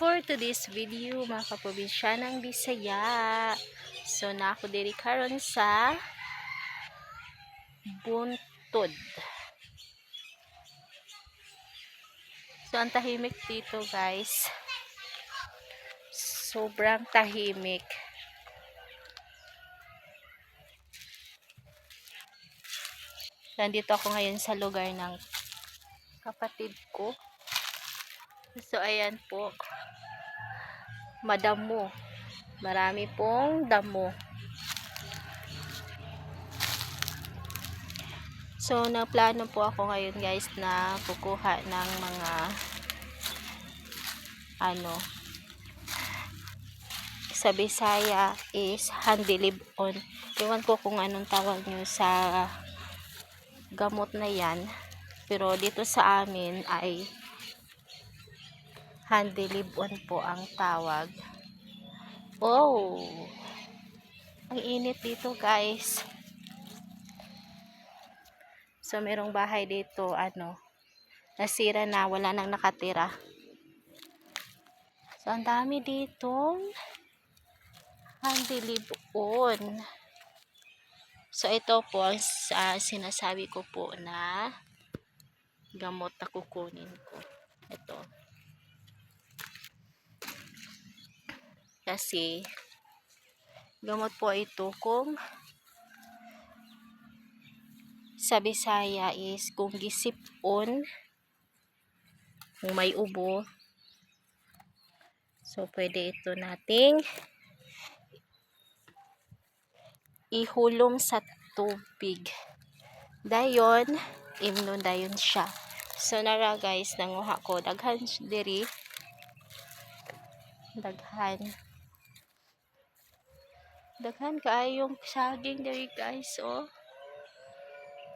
For today's video, mga kaprobinsyanang Bisaya. So, na ako diri karon sa Buntod. So, ang tahimik dito, guys. Sobrang tahimik. Nandito ako ngayon sa lugar ng kapatid ko. So, ayan po. Madamo. Marami pong damo. So, naplano po ako ngayon, guys, na kukuha ng mga sa Bisaya is handilibon. Iwan ko kung anong tawag nyo sa gamot na yan. Pero dito sa amin ay handilibon po ang tawag. Oh! Ang init dito, guys. So, merong bahay dito, nasira na, wala nang nakatira. So, ang dami dito handilibon. So, ito po ang sinasabi ko po na gamot na kukunin ko. Ito. Kasi, gamot po ito kung sa Bisaya is kung gisipon, kung may ubo. So, pwede ito nating ihulom sa tubig. Dayon, imnon dayon siya. So, nara guys, nanguha ko. Daghan diri. Daghan kaayong saging diri, guys. Oh.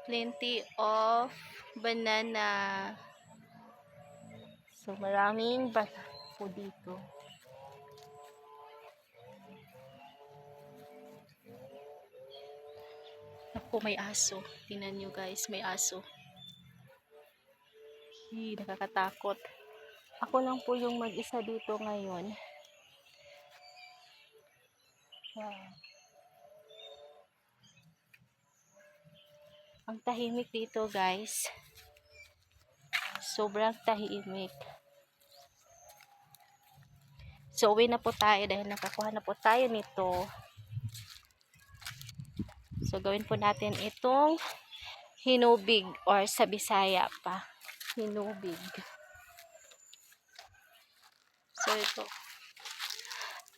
Plenty of banana. So, maraming banana po dito. Ako, may aso. Tingnan nyo, guys, may aso. Nakakatakot. Ako lang po yung mag-isa dito ngayon. Wow. Ang tahimik dito, guys. Sobrang tahimik. So, uwi na po tayo dahil nakakuha na po tayo nito. So, gawin po natin itong hinubig or sa Bisaya pa. Hinubig. So, ito.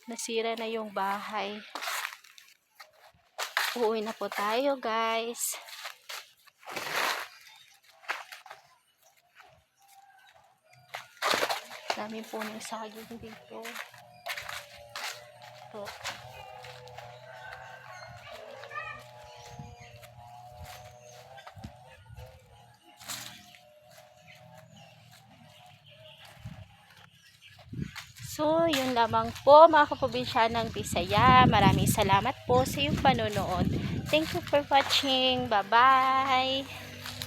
Nasira na yung bahay. Uuwi na po tayo, guys. Dami po ng saging dito. Ito. So, yun lamang po mga kaprobinsyanang Bisaya. Maraming salamat po sa iyong panonood. Thank you for watching. Bye-bye!